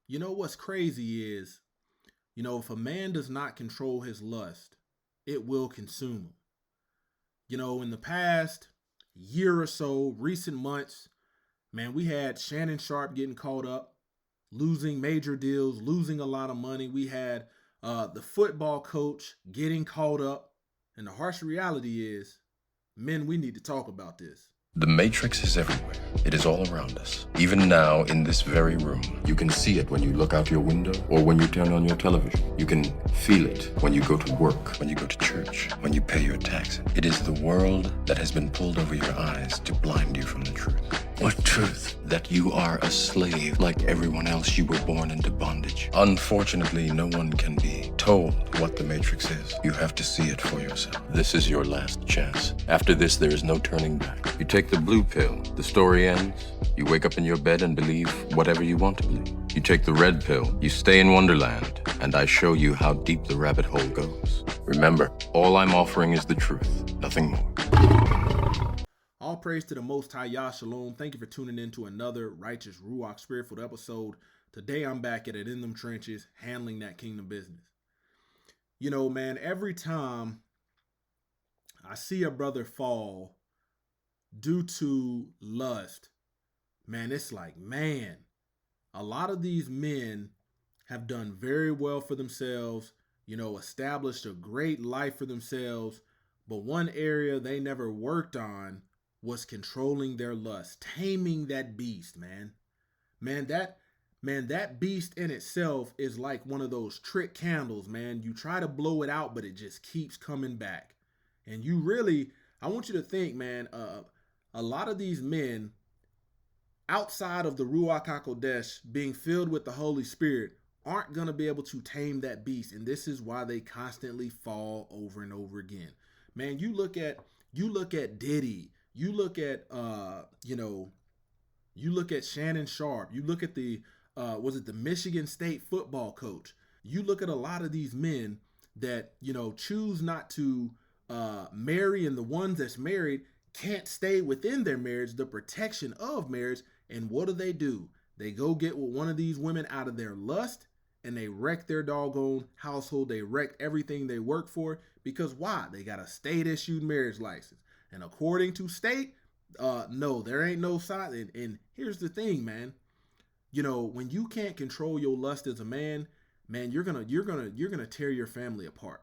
You know what's crazy is, if a man does not control his lust, it will consume him. In the past year or so, recent months, man, we had Shannon Sharp getting caught up, losing major deals, losing a lot of money. We had the football coach getting caught up. And the harsh reality is, men, we need to talk about this. The Matrix is everywhere. It is all around us. Even now, in this very room, you can see it when you look out your window or when you turn on your television. You can feel it when you go to work, when you go to church, when you pay your taxes. It is the world that has been pulled over your eyes to blind you from the truth. What truth? That you are a slave like everyone else. You were born into bondage. Unfortunately, no one can be told what the Matrix is. You have to see it for yourself. This is your last chance. After this, there is no turning back. You take the blue pill, the story ends. You wake up in your bed and believe whatever you want to believe. You take the red pill, you stay in Wonderland, and I show you how deep the rabbit hole goes. Remember, all I'm offering is the truth, nothing more. All praise to the Most High Yah Shalom. Thank you for tuning in to another righteous Ruach Spirit-filled episode. Today I'm back at it in them trenches, handling that kingdom business. Man, every time I see a brother fall due to lust, man, it's like, man, a lot of these men have done very well for themselves, established a great life for themselves, but one area they never worked on was controlling their lust, taming that beast, man. That beast in itself is like one of those trick candles, man. You try to blow it out, but it just keeps coming back. And I want you to think, man, a lot of these men, outside of the Ruach HaKodesh being filled with the Holy Spirit, aren't going to be able to tame that beast. And this is why they constantly fall over and over again. Man, you look at Diddy, you look at Shannon Sharp, you look at the Michigan State football coach. You look at a lot of these men that, choose not to marry, and the ones that's married can't stay within their marriage, the protection of marriage. And what do? They go get with one of these women out of their lust, and they wreck their doggone household. They wreck everything they work for. Because why? They got a state-issued marriage license. And according to state, no, there ain't no sign. And here's the thing, man. When you can't control your lust as a man, you're gonna tear your family apart.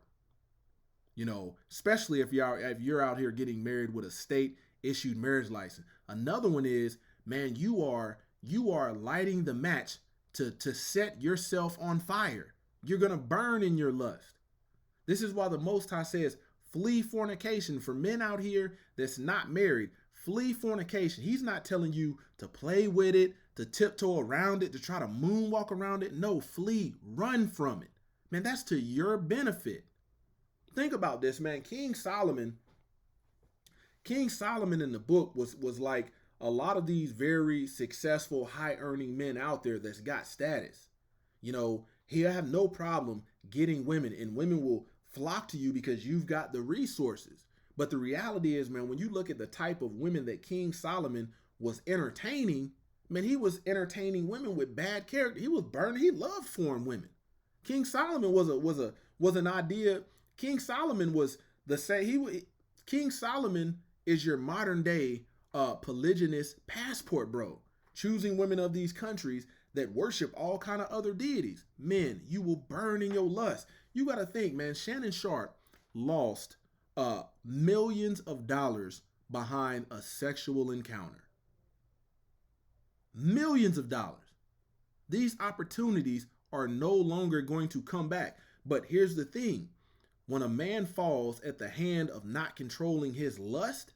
Especially if you're out here getting married with a state-issued marriage license. Another one is, man, you are lighting the match to set yourself on fire. You're gonna burn in your lust. This is why the Most High says, flee fornication. For men out here that's not married, flee fornication. He's not telling you to play with it, to tiptoe around it, to try to moonwalk around it. No, flee, run from it. Man, that's to your benefit. Think about this, man. King Solomon in the book was like a lot of these very successful, high-earning men out there that's got status. He'll have no problem getting women, and women will flock to you because you've got the resources. But the reality is, man, when you look at the type of women that King Solomon was entertaining, man, he was entertaining women with bad character. He loved foreign women. King Solomon was an idea. King Solomon was the same. King Solomon is your modern day polygynous passport bro, choosing women of these countries that worship all kind of other deities. Men, you will burn in your lust. You got to think, man, Shannon Sharp lost millions of dollars behind a sexual encounter. Millions of dollars. These opportunities are no longer going to come back. But here's the thing. When a man falls at the hand of not controlling his lust,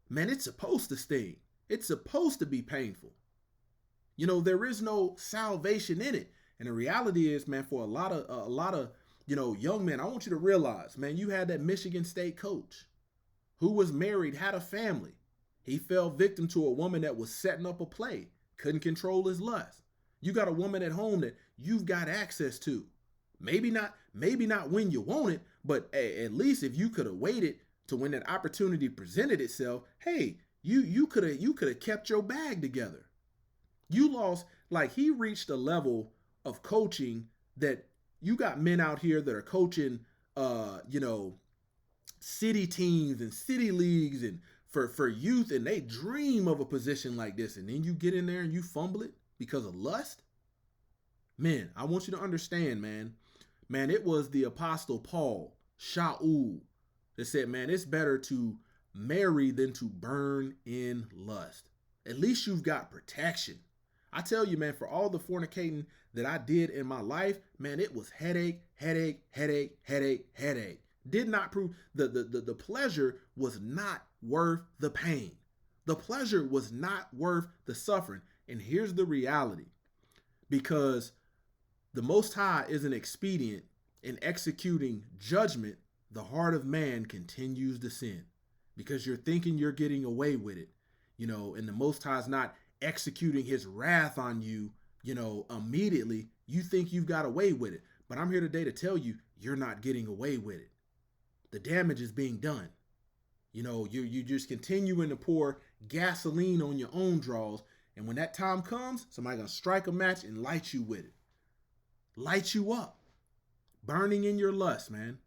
man, it's supposed to sting. It's supposed to be painful. There is no salvation in it. And the reality is, man, for a lot of young men, I want you to realize, man, you had that Michigan State coach who was married, had a family. He fell victim to a woman that was setting up a play, couldn't control his lust. You got a woman at home that you've got access to. Maybe not when you want it, but at least if you could have waited to when that opportunity presented itself, hey, you could have kept your bag together. You lost Like he reached a level of coaching that you got men out here that are coaching, you know, city teams and city leagues and for youth, and they dream of a position like this, and then you get in there and you fumble it because of lust. Man, I want you to understand, man, it was the apostle Paul, Shaul, that said, man, it's better to marry than to burn in lust. At least you've got protection. I tell you, man, for all the fornicating that I did in my life, man, it was headache, headache, headache, headache, headache. Did not prove the pleasure was not worth the pain. The pleasure was not worth the suffering. And here's the reality. Because the Most High is an expedient in executing judgment, the heart of man continues to sin. Because you're thinking you're getting away with it, you know, and the Most High is not executing his wrath on you, you know, immediately. You think you've got away with it. But I'm here today to tell you, you're not getting away with it. The damage is being done. You know, you just continuing to pour gasoline on your own draws. And when that time comes, somebody gonna strike a match and light you with it. Light you up. Burning in your lust, man.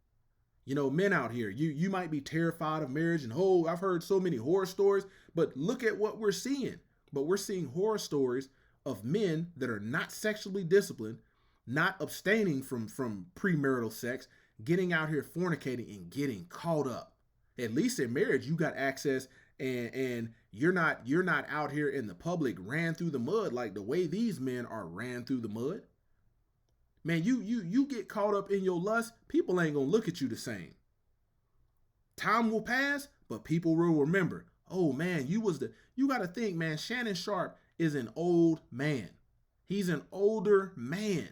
You know, men out here, you might be terrified of marriage and I've heard so many horror stories, but look at what we're seeing. But we're seeing horror stories of men that are not sexually disciplined, not abstaining from premarital sex, getting out here fornicating and getting caught up. At least in marriage, you got access and you're not out here in the public ran through the mud like the way these men are ran through the mud. Man, you get caught up in your lust, people ain't gonna look at you the same. Time will pass, but people will remember. Oh man, you gotta think, man, Shannon Sharp is an old man. He's an older man.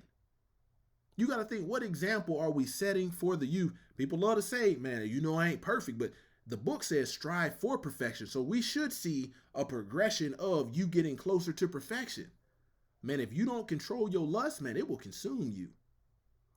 You gotta think, what example are we setting for the youth? People love to say, man, you know I ain't perfect, but the book says strive for perfection. So we should see a progression of you getting closer to perfection. Man, if you don't control your lust, man, it will consume you.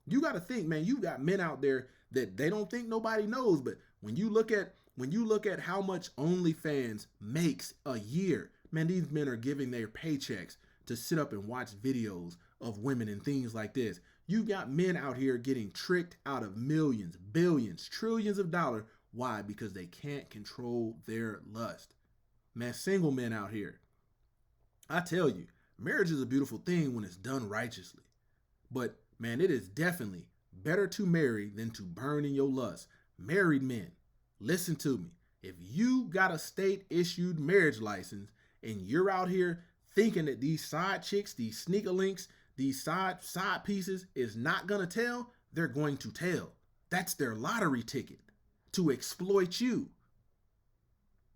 You got to think, man, you got men out there that they don't think nobody knows. But when you look at how much OnlyFans makes a year, man, these men are giving their paychecks to sit up and watch videos of women and things like this. You got men out here getting tricked out of millions, billions, trillions of dollars. Why? Because they can't control their lust. Man, single men out here. I tell you, marriage is a beautiful thing when it's done righteously. But man, it is definitely better to marry than to burn in your lust. Married men, listen to me. If you got a state issued marriage license and you're out here thinking that these side chicks, these sneaker links, these side pieces is not going to tell, they're going to tell. That's their lottery ticket to exploit you.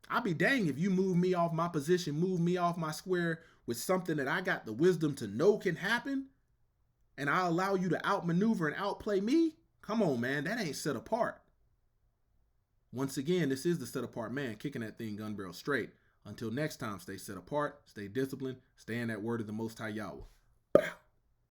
I'll be dang if you move me off my position, move me off my square with something that I got the wisdom to know can happen, and I allow you to outmaneuver and outplay me. Come on, man, that ain't set apart. Once again, this is the Set Apart Man, kicking that thing gun barrel straight. Until next time, stay set apart, stay disciplined, stay in that word of the Most High Yahweh. Pow.